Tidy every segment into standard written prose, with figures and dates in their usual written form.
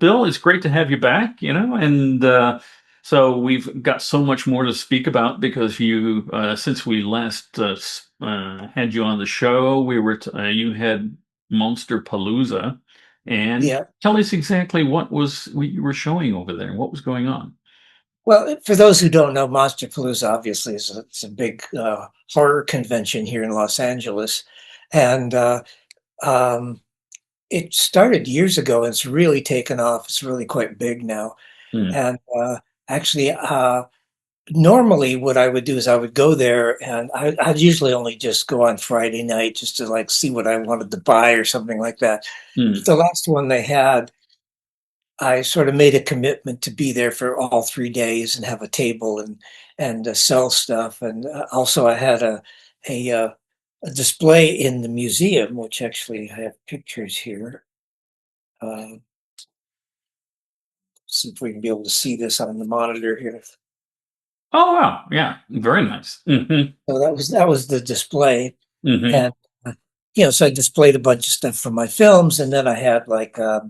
Bill, it's great to have you back, and so we've got so much more to speak about because since we last had you on the show, you had Monster Palooza, and Yeah. tell us exactly what you were showing over there, what was going on. Well, for those who don't know, Monsterpalooza obviously it's a big horror convention here in Los Angeles, and um, it started years ago and it's really taken off. It's really quite big now. Hmm. And actually, normally what I would do is I would go there, and I'd usually only just go on Friday night just to like see what I wanted to buy or something like that. But Hmm. the last one they had, I sort of made a commitment to be there for all 3 days and have a table and sell stuff. And also, I had a display in the museum, which actually I have pictures here. Uh, see if we can be able to see this on the monitor here. Oh wow, yeah, very nice. So that was the display, Hmm. and so I displayed a bunch of stuff from my films, and then I had like uh,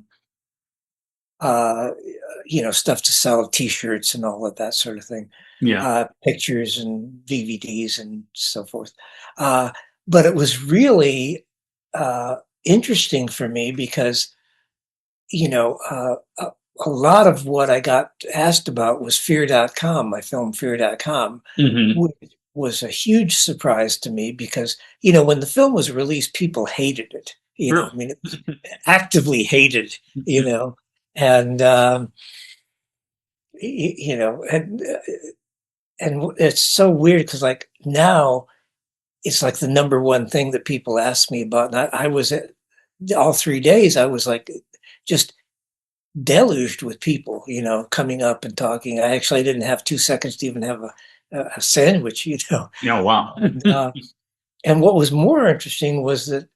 stuff to sell, T-shirts and all of that sort of thing, Yeah. pictures and DVDs and so forth. Uh, but it was really uh, interesting for me because, you know, uh, a, a lot of what I got asked about was Fear.com, my film Fear.com, Hmm. which was a huge surprise to me because, when the film was released, people hated it. Really? I mean, it was actively hated, you know, and and it's so weird because like now it's like the number one thing that people ask me about. And I was at all 3 days, I was like just deluged with people, coming up and talking. I didn't have 2 seconds to even have a sandwich, Yeah, wow. And, and what was more interesting was that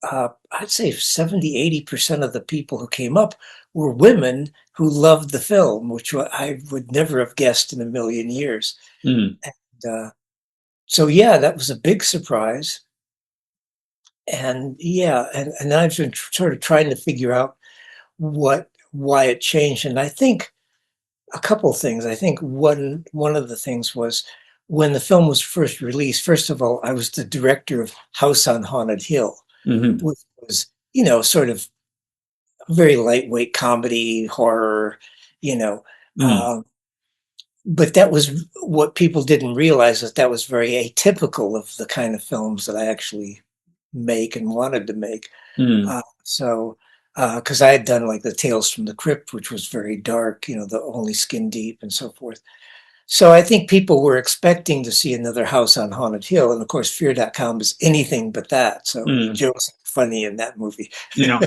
I'd say 70, 80% of the people who came up were women who loved the film, which I would never have guessed in a million years. Mm. And, so yeah, that was a big surprise. And yeah, and I've been sort of trying to figure out why it changed. And I think a couple of things. I think one of the things was when the film was first released. First of all, I was the director of House on Haunted Hill, Hmm. which was sort of very lightweight comedy horror, you know. Mm. Um, but that was what people didn't realize, that was very atypical of the kind of films that I actually make and wanted to make. Mm. Because I had done like the Tales from the Crypt, which was very dark, the only skin deep and so forth. So I think people were expecting to see another House on Haunted Hill, and of course, Fear.com is anything but that. So Mm. jokes are funny in that movie. Yeah.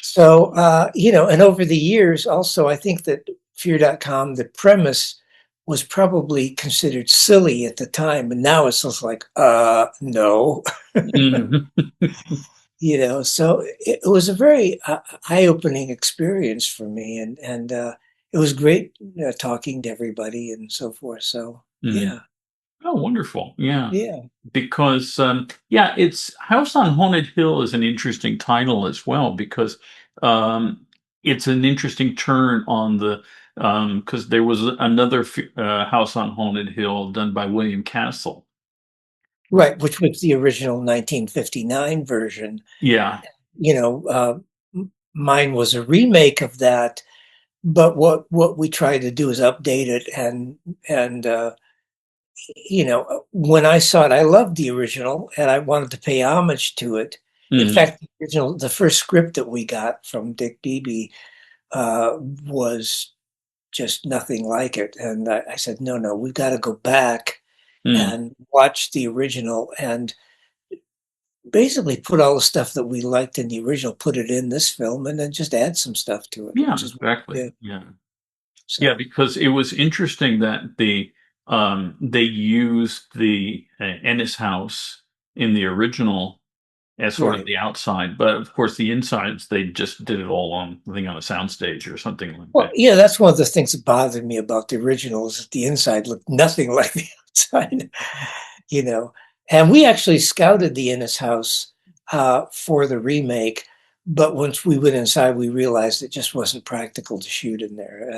So, and over the years, also, I think that Fear.com, the premise was probably considered silly at the time, and now it's just like, no, Mhm. so it was a very eye-opening experience for me, and it was great talking to everybody and so forth. So, Mhm. yeah, Oh, wonderful. Yeah. yeah, Because, yeah, it's House on Haunted Hill is an interesting title as well because um, it's an interesting turn on because there was another House on Haunted Hill done by William Castle. right, which was the original 1959 version. Yeah. You know, mine was a remake of that. But what we try to do is update it, and when I saw it, I loved the original and I wanted to pay homage to it. In Mhm. fact, the first script that we got from Dick Beebe was just nothing like it, and I said, no, no, we've got to go back Mhm. and watch the original and basically put all the stuff that we liked in the original, put it in this film, and then just add some stuff to it, Yeah, which is what we exactly. did. Yeah. Yeah, So because it was interesting that they used the Ennis house in the original as sort of right. the outside, but of course the insides they just did it all on I think on a soundstage or something like Well, that. yeah, that's one of the things that bothered me about the original is that the inside looked nothing like the outside, you know. And we actually scouted the Innes house for the remake, but once we went inside, we realized it just wasn't practical to shoot in there.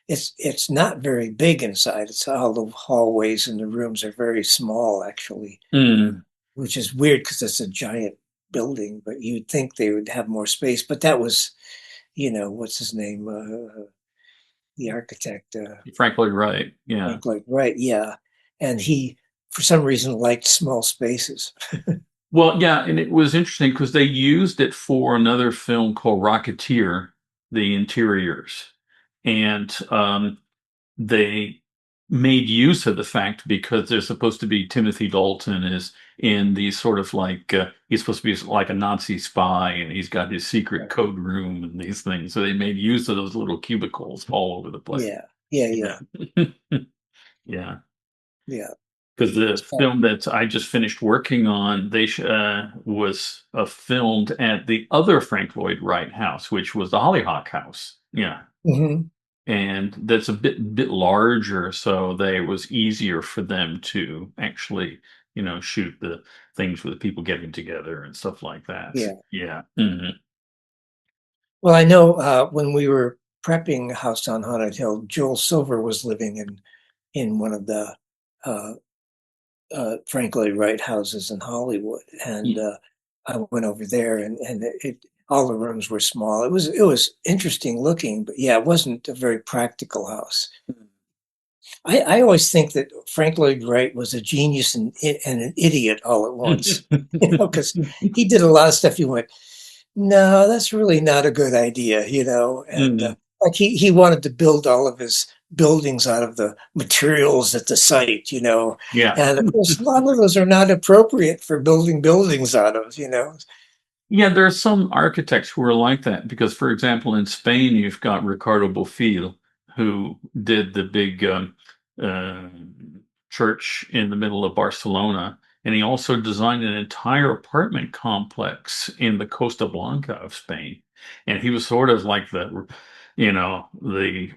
It's not very big inside. It's all the hallways and the rooms are very small, actually, Mm. which is weird because it's a giant building. But you'd think they would have more space. But that was, what's his name, the architect, Frank Lloyd Wright. Yeah. Frank Lloyd Wright. Yeah, and he, for some reason, liked small spaces. Well, yeah, and it was interesting because they used it for another film called Rocketeer, the interiors, and they made use of the fact because there's supposed to be Timothy Dalton is in these sort of like he's supposed to be like a Nazi spy and he's got his secret code room and these things. So they made use of those little cubicles all over the place. Yeah, yeah, yeah, Yeah. Yeah. yeah. Because the So, film that I just finished working on, was filmed at the other Frank Lloyd Wright house, which was the Hollyhock House. Yeah, mhm. and that's a bit larger, so they it was easier for them to actually, shoot the things with people getting together and stuff like that. Yeah. Yeah. Hmm. Well, I know when we were prepping House on Haunted Hill, Joel Silver was living in one of the uh, Frank Lloyd Wright houses in Hollywood, and I went over there, and all the rooms were small. It was interesting looking, but yeah, it wasn't a very practical house. I always think that Frank Lloyd Wright was a genius and an idiot all at once, because he did a lot of stuff. You went, no, that's really not a good idea, and Hmm. like he wanted to build all of his buildings out of the materials at the site, Yeah. and of course, a lot of those are not appropriate for building buildings out of. Yeah, there are some architects who are like that because, for example, in Spain, you've got Ricardo Bofill, who did the big uh, church in the middle of Barcelona, and he also designed an entire apartment complex in the Costa Blanca of Spain. And he was sort of like the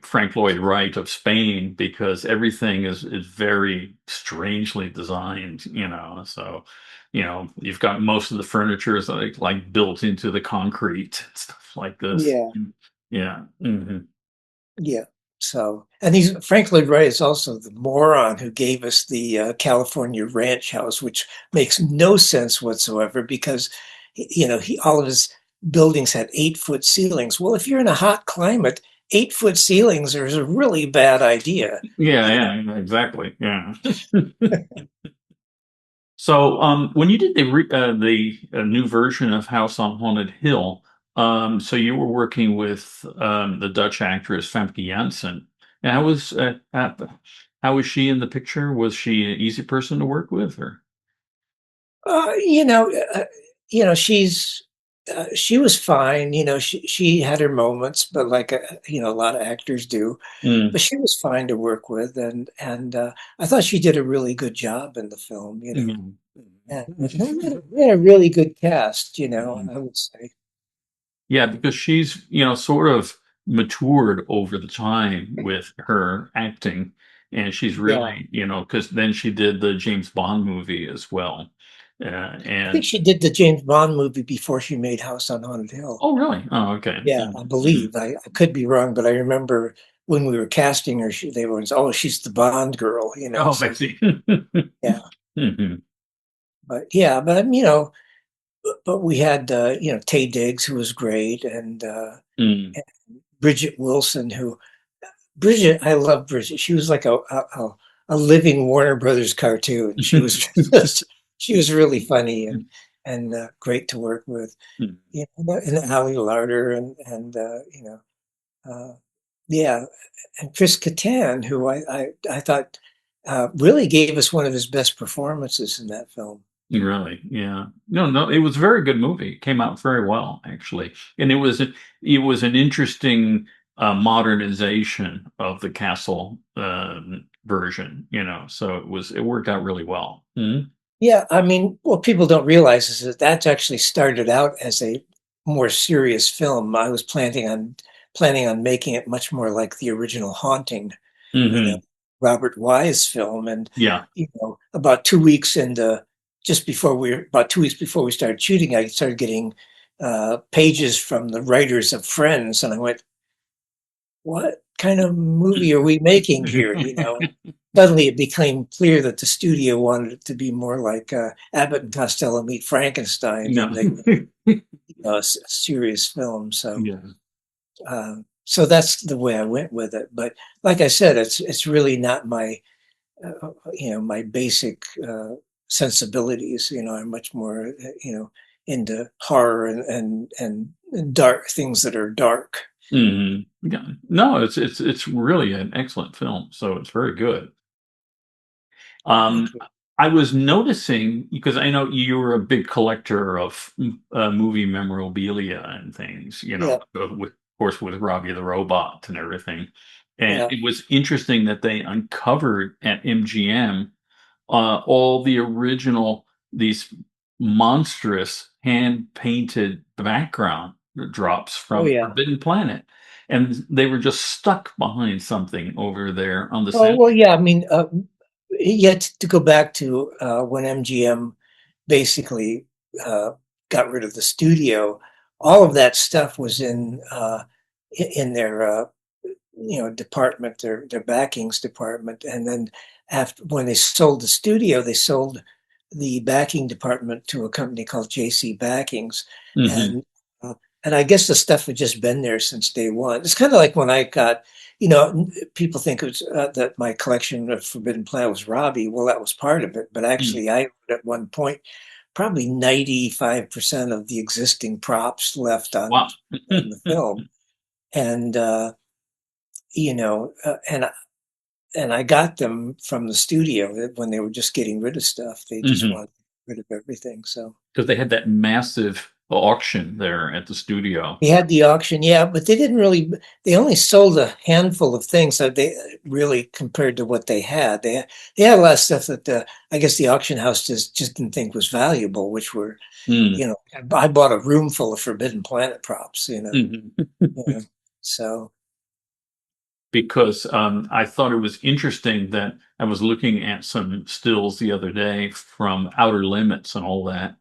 Frank Lloyd Wright of Spain because everything is very strangely designed, so you've got most of the furniture is like built into the concrete, stuff like this. Yeah, Yeah. Hmm. yeah. So, and he's Frank Lloyd Wright is also the moron who gave us the California ranch house, which makes no sense whatsoever because, he all of his buildings had 8-foot ceilings. Well, if you're in a hot climate, 8-foot ceilings are a really bad idea. Yeah, You yeah, exactly. Yeah. So, when you did the new version of House on Haunted Hill, so you were working with the Dutch actress Famke Janssen. And how was she in the picture? Was she an easy person to work with, or? Uh, you know, uh, she was fine. She had her moments, but like a lot of actors do. Mm. But she was fine to work with, and I thought she did a really good job in the film. Mhm. And we had a really good cast. Mhm. I would say. Yeah, because she's, sort of matured over the time with her acting. And she's Yeah, really, because then she did the James Bond movie as well. I think And, she did the James Bond movie before she made House on Haunted Hill. oh, really? Oh, okay. Yeah, I Mhm. believe. I could be wrong, but I remember when we were casting her, they were, oh, she's the Bond girl. Oh, I So see. yeah. Mhm. But yeah, but we had Taye Diggs, who was great, Mm. and Bridget Wilson, who Bridget, I love Bridget. She was like a living Warner Brothers cartoon. She was she was really funny and great to work with. And Ali Larder uh, yeah, and Chris Kattan, who I thought really gave us one of his best performances in that film. Really? Yeah. No, no, it was a very good movie. It came out very well, actually. And it was an interesting modernization of the castle version, so it worked out really well. Mhm. Yeah, I mean, what people don't realize is that that's actually started out as a more serious film. I was planning on making it much more like the original Haunting, Hmm. Robert Wise film. And Yeah. about 2 weeks into about 2 weeks before we started shooting, I started getting pages from the writers of Friends, and I went, "What kind of movie are we making here?" And suddenly it became clear that the studio wanted it to be more like Abbott and Costello Meet Frankenstein No. than a serious film. So, Yeah. so that's the way I went with it. But like I said, it's really not my my basic sensibilities. I'm much more into horror and dark things that are dark. Yeah. No, it's really an excellent film, so it's very good. Um, Thank you. I was noticing because I know you're a big collector of movie memorabilia and things, Yeah, with, of course, with Robbie the Robot and everything. And yeah. it was interesting that they uncovered at MGM all the original, these monstrous hand painted background drops Oh from yeah. Forbidden Planet. And they were just stuck behind something over there on the Oh set. well, yeah. I mean, yet to go back to when MGM basically uh, got rid of the studio, all of that stuff was in their department, their backings department, and then after when they sold the studio, they sold the backing department to a company called JC Backings, Hmm. and uh, and I guess the stuff had just been there since day one. It's kind of like when I got, people think it was, that my collection of Forbidden Planet was Robbie. Well, that was part of it, but actually, I owned at one point probably 95% of the existing props left on Wow. in the film, and you know, uh, and and I got them from the studio when they were just getting rid of stuff. They just Hmm. wanted rid of everything. So Because they had that massive auction there at the studio. we had the auction, yeah, but they didn't really. They only sold a handful of things that they really compared to what they had. They had a lot of stuff that I guess the auction house just didn't think was valuable, which were, Mm. I bought a room full of Forbidden Planet props. Mhm. Yeah. So Because I thought it was interesting that I was looking at some stills the other day from Outer Limits and all that.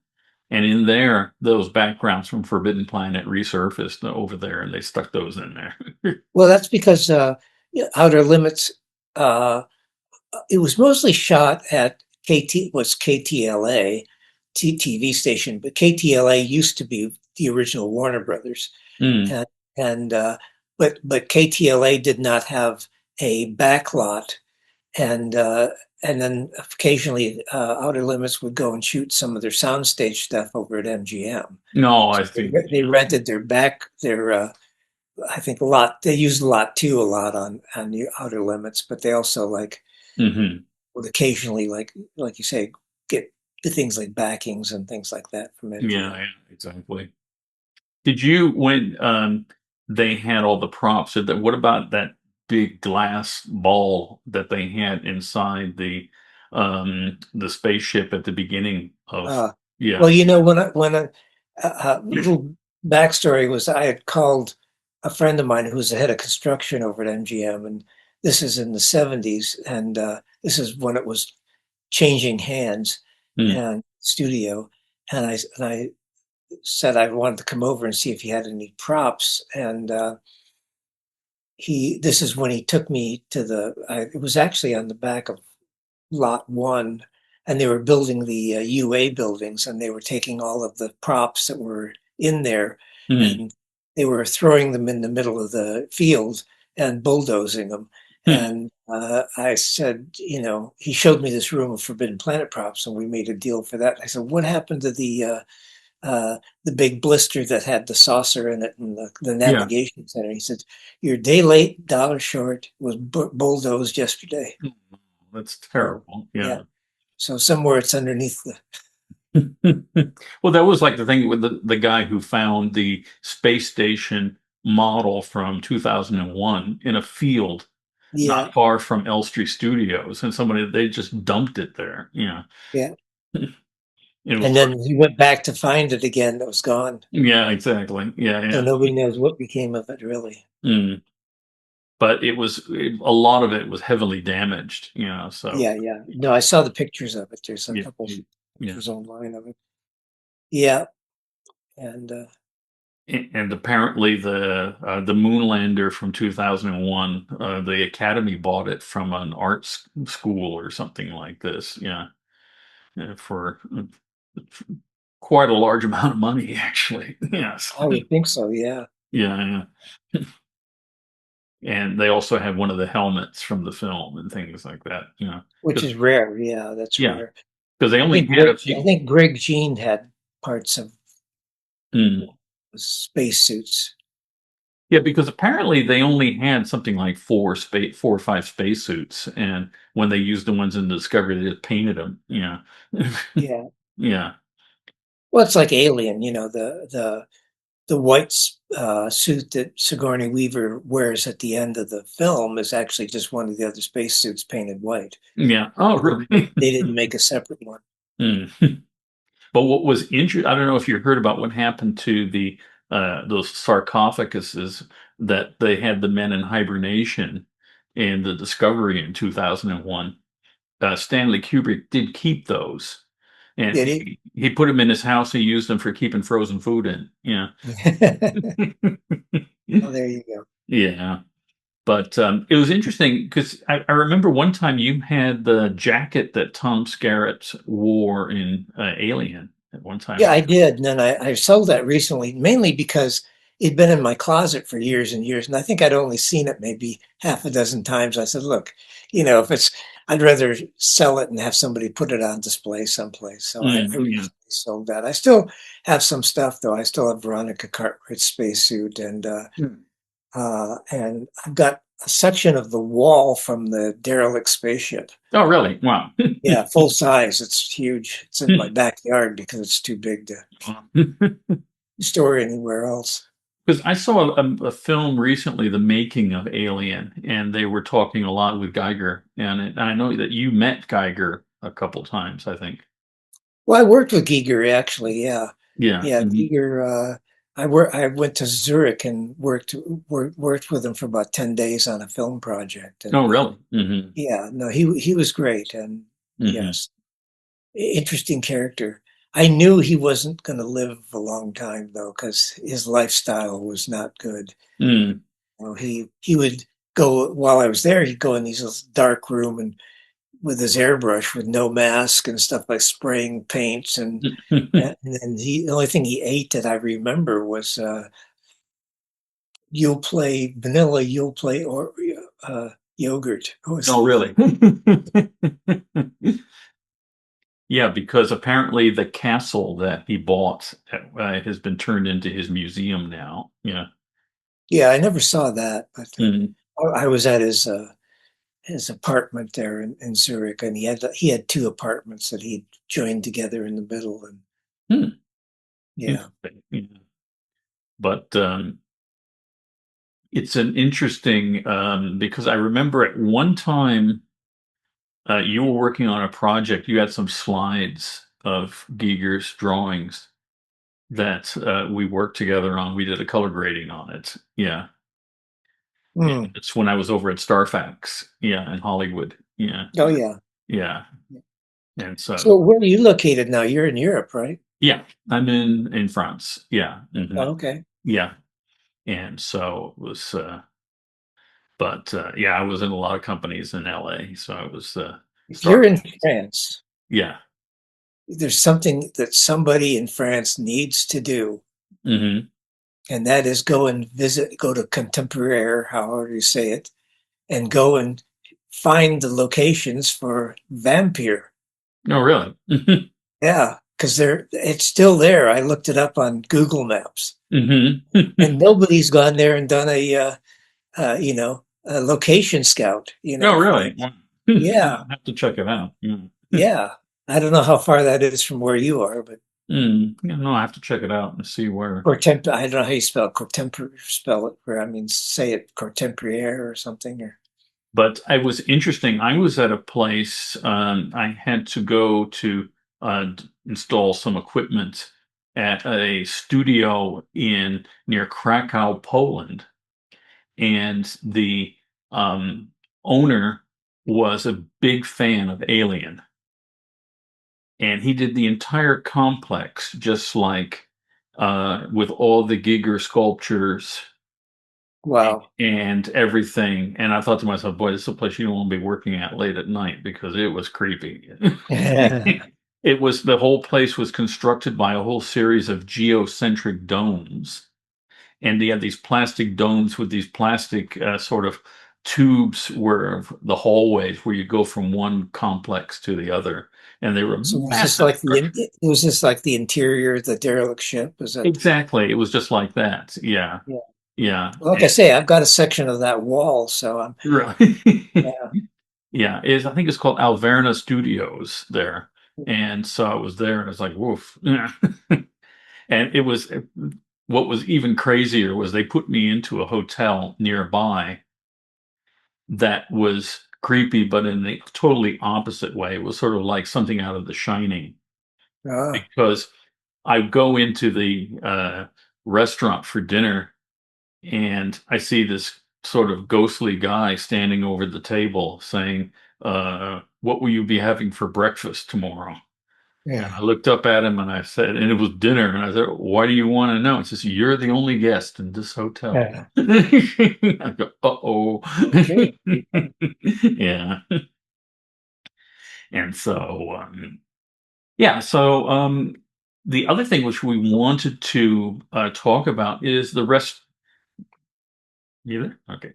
And in there, those backgrounds from Forbidden Planet resurfaced over there, and they stuck those in there. well, that's because yeah, Outer Limits. Uh, it was mostly shot at KTLA TV station, but KTLA used to be the original Warner Brothers, Mm. and and but KTLA did not have a backlot, and uh, and then occasionally Outer Limits would go and shoot some of their soundstage stuff over at MGM. No, I So see. they rented their I think a lot. They used lot two a lot on the Outer Limits, but they also Hmm. would occasionally like you say get the things like backings and things like that from Yeah, MGM. yeah, exactly. Did you when they had all the props? What about that big glass ball that they had inside the spaceship at the beginning of? Uh, well, Yeah. little backstory was I had called a friend of mine who was the head of construction over at MGM, and this is in the '70s, and this is when it was changing hands Mm. and studio, and I said I wanted to come over and see if he had any props, and he this is when he took me to it was actually on the back of lot one, and they were building the UA buildings, and they were taking all of the props that were in there, Mm. and they were throwing them in the middle of the field and bulldozing them. Mm. And I said, he showed me this room of Forbidden Planet props, and we made a deal for that. I said, what happened to the big blister that had the saucer in it and the Yeah. navigation center? He said, "You're a day late, dollar short. Was bulldozed yesterday." Oh, that's So terrible. yeah, Yeah. so somewhere it's underneath the. Well, that was like the thing with the guy who found the space station model from 2001 in a field Yeah, not far from Elstree Studios, and they just dumped it there. Yeah. yeah. It was And then he went back to find it again. It was gone. Yeah, exactly. Yeah, So yeah. nobody knows what became of it, really. Mm. But a lot of it was heavily damaged, so Yeah, yeah. No, I saw the pictures of it. There's a yeah, couple yeah. pictures online of it. Yeah, and And apparently the Moonlander from 2001, the Academy bought it from an school or something like this. Yeah, for quite a large amount of money, actually. Yes. I would think so. Yeah, Yeah, yeah. And they also had one of the helmets from the film and things like that. which Because is rare. Yeah, that's yeah, rare. because they only had a I few. think Greg Jean had parts of Mm. spacesuits. Yeah, because apparently they only had something like four or five spacesuits, and when they used the ones in Discovery, they just painted them. Yeah, Yeah. yeah, Well, it's like Alien, the white suit that Sigourney Weaver wears at the end of the film is actually just one of the other spacesuits painted white. yeah. Oh, really? They didn't make a separate one. Mm. But what was interesting, I don't know if you heard about what happened to the those sarcophaguses that they had the men in hibernation in the Discovery in 2001. Stanley Kubrick did keep those, and Did he? he put them in his house. He used them for keeping frozen food in. Yeah, Oh, there you go. yeah. But it was interesting because I remember one time you had the jacket that Tom Skerritt wore in Alien at one Yeah, time. I did. And then I sold that recently, mainly because it'd been in my closet for years and years. And I think I'd only seen it maybe half a dozen times. I said, look, if I'd rather sell it and have somebody put it on display someplace. So I Yeah. recently sold that. I still have some stuff, though. I still have Veronica Cartwright's spacesuit. And I've got a section of the wall from the derelict spaceship. Oh, really? Wow. Yeah, full size. It's huge. It's in my backyard because it's too big to store anywhere else. Because I saw a film recently, the making of Alien, and they were talking a lot with Geiger, and I know that you met Geiger a couple times, I think. Well, I worked with Giger actually. Yeah, Yeah. yeah, Mhm. Giger. I went to Zurich and worked with him for about 10 days on a film project. Oh, And really? Hmm. yeah, no, he was great. And Hmm. yes, interesting character. I knew he wasn't going to live a long time though, because his lifestyle was not good. Mm. He would go while I was there. He'd go in these little dark room and with his airbrush with no mask and stuff like spraying paints and then the only thing he ate that I remember was you'll play vanilla you'll play or yogurt. It was Oh, really? Yeah, because apparently the castle that he bought has been turned into his museum now. Yeah. yeah, I never saw that, but Mm. I was at his apartment there in Zurich, and he had two apartments that he joined together in the middle, and Hmm. yeah. Interesting. Yeah. But it's an interesting because I remember at one time you were working on a project. You had some slides of Giger's drawings that we worked together on. We did a color grading on it. Yeah, Hmm. it's when I was over at Starfax. Yeah, in Hollywood. Yeah, Oh yeah. yeah, and So so where are you located now? You're in Europe, right? yeah, I'm in France. Yeah, Oh, okay. yeah, and so it was. But yeah, I was in a lot of companies in LA, so I was If you're in Starfax. France, Yeah. there's something that somebody in France needs to do, Hmm. and that is go to Contemporaire, however you say it, and go and find the locations for Vampire. Oh, really? Yeah, because it's still there. I looked it up on Google Maps, Hmm. and nobody's gone there and done a location scout. Oh, really? Yeah, I'll have to check it out. Mm. yeah. I don't know how far that is from where you are, but Yeah, no, I have to check it out and see where. I don't know how you spell it, or I mean, say it Cortempriere or something, or But I was interesting. I was at a place. I had to go to install some equipment at a studio in near Krakow, Poland, and the um, owner was a big fan of Alien, and he did the entire complex just like with all the Giger sculptures Wow. and everything. And I thought to myself, boy, this is a place you don't want to be working at late at night because it was creepy. It was the whole place was constructed by a whole series of geocentric domes. And they had these plastic domes with these plastic sort of tubes where the hallways where you go from one complex to the other. And they were So was this massive like structures. was this like the interior of the derelict ship? Was that? Exactly. It was just like that. Yeah. Yeah. Yeah. Like I say, I've got a section of that wall, so I'm Really. yeah. Yeah, I think it's called Alverna Studios there. And so I was there and I was like, woof. And it was what was even crazier was they put me into a hotel nearby that was creepy, but in the totally opposite way. It was sort of like something out of The Shining Ah, because I go into the restaurant for dinner and I see this sort of ghostly guy standing over the table saying, "What will you be having for breakfast tomorrow?" And yeah. I looked up at him and I said, and it was dinner, and I said, "Why do you want to know?" He says, "You're the only guest in this hotel." Yeah. I go, "Uh-oh." Okay. Yeah. And so, yeah, so the other thing which we wanted to talk about is the rest. You there? Okay.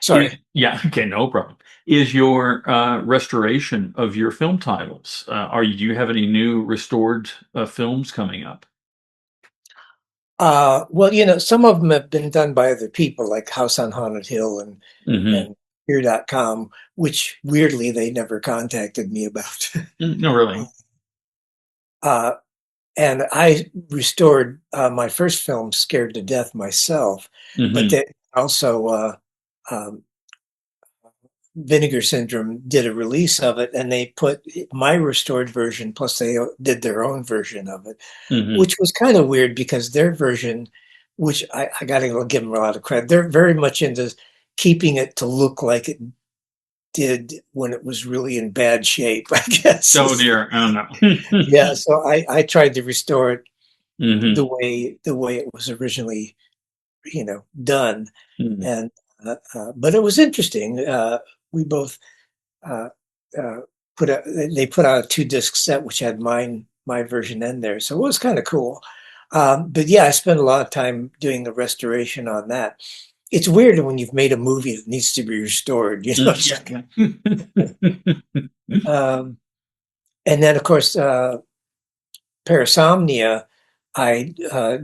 Sorry. Yeah, okay, no problem. Is your restoration of your film titles? Do you have any new restored films coming up? Well, some of them have been done by other people, like House on Haunted Hill Hmm. and Here.com, which weirdly they never contacted me about. No, really. uh, and I restored my first film, Scared to Death, myself, but Hmm. then also um, Vinegar Syndrome did a release of it, and they put my restored version, plus they did their own version of it, Hmm. which was kind of weird because their version, which I got to give them a lot of credit, they're very much into keeping it to look like it did when it was really in bad shape, I Oh guess. dear. Oh no. Yeah, so I tried to restore it Hmm. the way it was originally, done, Hmm. and but it was interesting. We both uh, uh, they put out a 2 disc set which had my version in there, so it was kind of cool. But yeah, I spent a lot of time doing the restoration on that. It's weird when you've made a movie that needs to be restored, It's Yeah, like, yeah. um, and then of course Parasomnia, I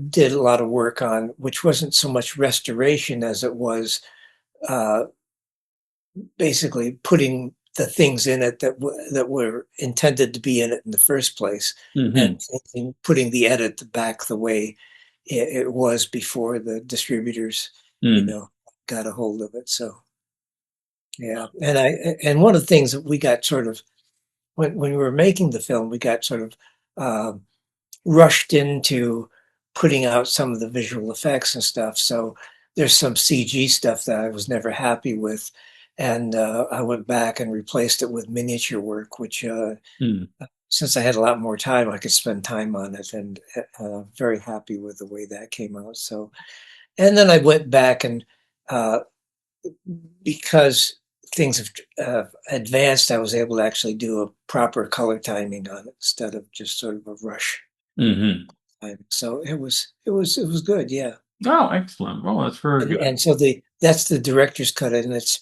did a lot of work on, which wasn't so much restoration as it was uh, basically putting the things in it that were intended to be in it in the first place, and Hmm. putting the edit back the way it was before the distributors, you Hmm. know, got a hold of it. So yeah, and one of the things that we got sort of when we were making the film, we got sort of um, rushed into putting out some of the visual effects and stuff. So there's some CG stuff that I was never happy with. And I went back and replaced it with miniature work, which Hmm. since I had a lot more time, I could spend time on it, and very happy with the way that came out. So, and then I went back and uh, because things have advanced, I was able to actually do a proper color timing on it instead of just sort of a rush Hmm. time. So it was good, yeah. Oh, excellent. Well, that's very good. And so that's the director's cut, and it's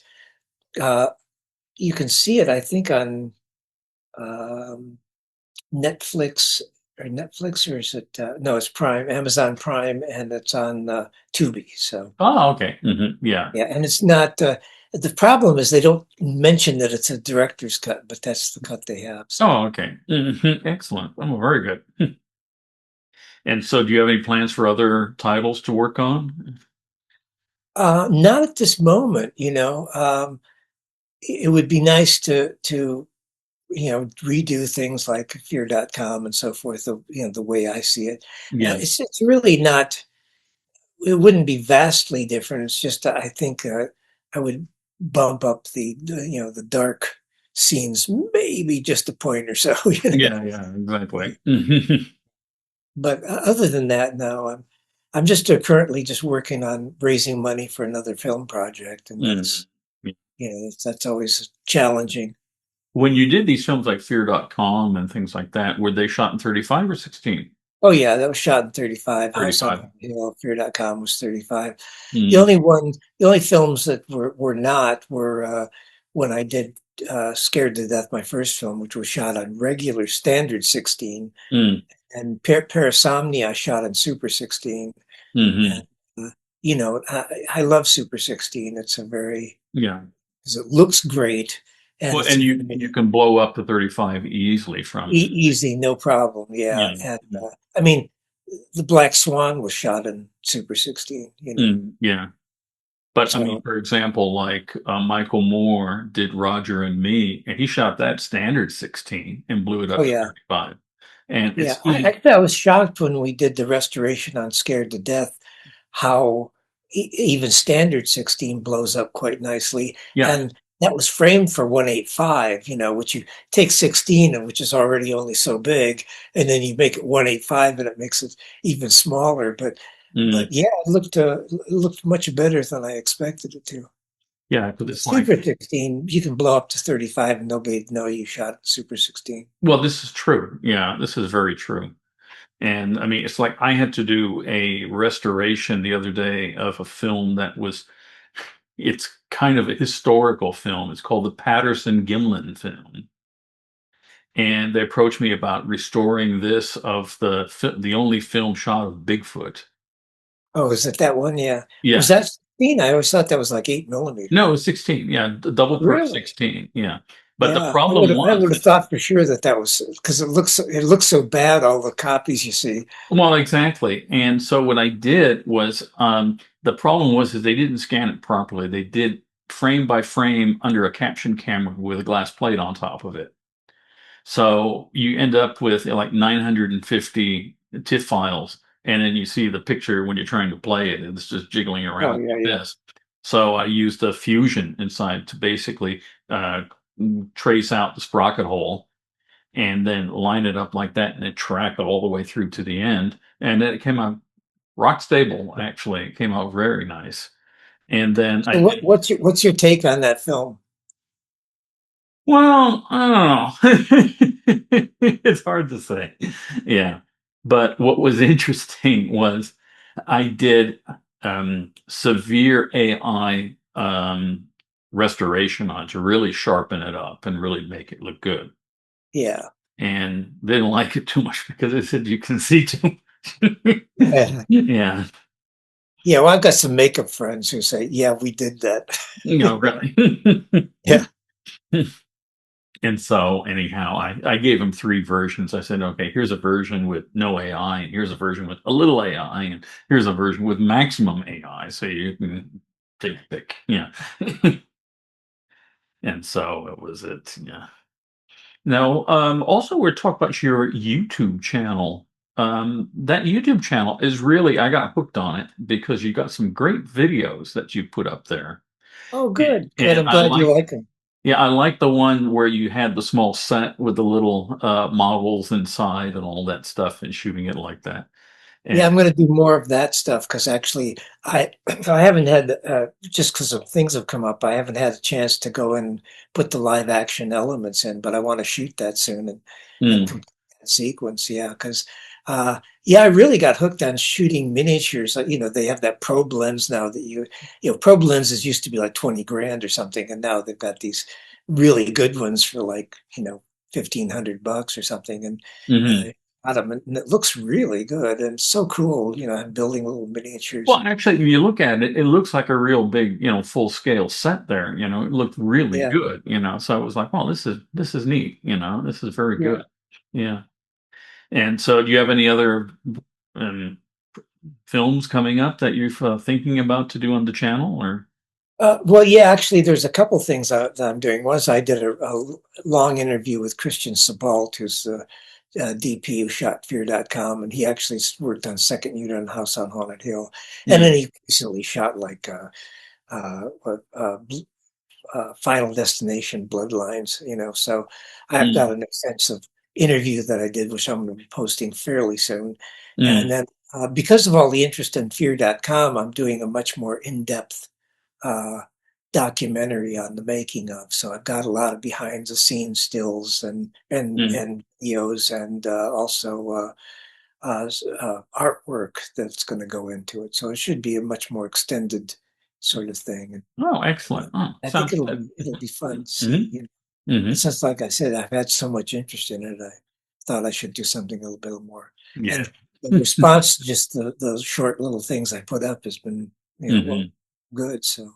uh, you can see it, I think, on um, Netflix or is it? No, it's Prime, Amazon Prime, and it's on Tubi. So Oh, okay. Hmm. Yeah. yeah, and it's not. The problem is they don't mention that it's a director's cut, but that's the cut they have. So. Oh, okay. Excellent. Oh, very good. And so, do you have any plans for other titles to work on? Not at this moment, it would be nice to redo things like Fear.com and so forth, the way I see it. Yeah. It's really not, it wouldn't be vastly different. It's just, I think I would bump up the dark scenes, maybe just a point or so, Yeah. Yeah. Exactly. but other than that, no, I'm just currently just working on raising money for another film project, and Mm. that's that's always challenging. When you did these films like Fear.com and things like that, were they shot in 35 or 16? Oh yeah, that was shot in 35. House on 35. Haunted Hill, Fear.com was 35. Mm, The only films that were not were when I did Scared to Death, my first film, which was shot on regular standard 16, mm, and Parasomnia I shot on Super 16. And hmm. I love Super 16. It's a very, Yeah. 'cause it looks great, and Well, it's and a you very can blow up to 35 easily from it. easy, no problem. Yeah, Yeah. and I mean, the Black Swan was shot in Super 16. Mm, yeah. But I mean, So for example, like Michael Moore did Roger and Me, and he shot that standard 16 and blew it oh up to yeah, 35. And yeah. it's easy. I was shocked when we did the restoration on Scared to Death, how even standard 16 blows up quite nicely, Yeah. and that was framed for 185. Which you take 16, and which is already only so big, and then you make it 185, and it makes it even smaller. But Mm, yeah, it looked much better than I expected it to. yeah. Because The it's like, Super 16, you can blow up to 35 and nobody'd know you shot Super 16. well, this is true. Yeah. This is very true. And I mean, it's like I had to do a restoration the other day of a film that was, it's kind of a historical film. It's called the Patterson Gimlin film. And they approached me about restoring this of the only film shot of Bigfoot. Oh, is it that one? Yeah. Was Yeah. that 16? I always thought that was like 8 millimeter. No, it was 16. Yeah, the double perk Really? 16. Yeah. But the Yeah. problem I was, would have thought for sure that was because it looks so bad, all the copies you see. well, exactly. And so what I did was, the problem was that they didn't scan it properly. They did frame by frame under a caption camera with a glass plate on top of it. So you end up with like 950 TIFF files, and then you see the picture when you're trying to play it, and it's just jiggling Oh around yeah, like yeah. this. So I used a fusion inside to basically uh, trace out the sprocket hole and then line it up like that and then track it all the way through to the end. And then it came out rock stable, actually. It came out very nice. And then So I did, what's your take on that film? well, I don't know. It's hard to say. Yeah. But what was interesting was I did severe AI restoration on it to really sharpen it up and really make it look good. Yeah. And they didn't like it too much because they said you can see too much. Yeah. Yeah. Yeah, well, I've got some makeup friends who say, "Yeah, we did that." Really. Yeah. And so, anyhow, I gave him three versions. I said, okay, here's a version with no AI, and here's a version with a little AI, and here's a version with maximum AI. So you can take a pick. Yeah. And so it was it. Yeah. Now, also, we're talking about your YouTube channel. That YouTube channel is really, I got hooked on it because you got some great videos that you put up there. Oh, And, good, good. and I'm I glad like you like them. Yeah, I like the one where you had the small set with the little models inside and all that stuff and shooting it like that. Yeah, And I'm going to do more of that stuff because actually, I I haven't had just because of things have come up. I haven't had a chance to go and put the live action elements in, but I want to shoot that soon and mm, complete that sequence. Yeah, because yeah, I really got hooked on shooting miniatures. They have that probe lens now that probe lenses used to be like 20 grand or something, and now they've got these really good ones for like 1,500 bucks or something, and hmm. got 'em, and it looks really good and so cool. I'm building little miniatures Well, and actually, when you look at it, it looks like a real big, full scale set there. It looked really yeah, good. So I was like, well, this is neat. This is very yeah. good. Yeah. And so, do you have any other um, films coming up that you're thinking about to do on the channel, or? Well, yeah, actually, there's a couple things that I'm doing. One is I did a long interview with Christian Sabalt, who's the DP who shot Fear.com, and he actually worked on Second Unit and House on Haunted Hill. And then Mm, he recently shot like Final Destination Bloodlines, so I've got mm, a sense of interview that I did, which I'm going to be posting fairly soon. And Mm. then because of all the interest in fear.com, I'm doing a much more in-depth uh, documentary on the making of. So I've got a lot of behind the scenes stills Mm. and videos and also artwork that's going to go into it. So it should be a much more extended sort of thing. And Oh, excellent. Oh, I think sounds good. it'll be fun to see. Hmm. You know, Hmm. it's just like I said, I've had so much interest in it. I thought I should do something a little bit more. Yeah. And the response to just the short little things I put up has been, well, Hmm. good. So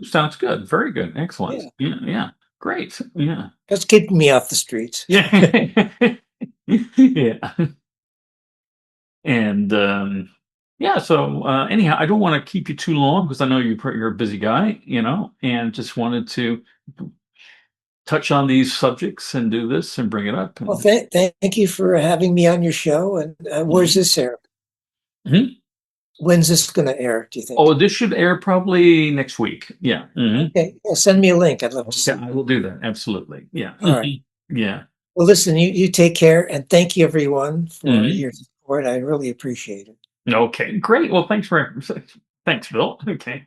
Sounds good. Very good. Excellent. yeah, Yeah. Yeah. Great. Yeah. that's keeping me off the streets. Yeah. Yeah. And yeah, so anyhow, I don't want to keep you too long because I know you're a busy guy, and just wanted to touch on these subjects and do this and bring it up. Well, And thank you for having me on your show. And where's Mhm. this air? Mhm. When's this going to air, do you Oh, think? this should air probably next week. Yeah. Okay. Yeah, send me a link. I'd love to Okay, see. I will do that. Absolutely. Yeah. All right. Yeah. Well, listen, you take care and thank you everyone for Mhm. your support. I really appreciate it. Okay, great. Well, thanks, Bill. Okay.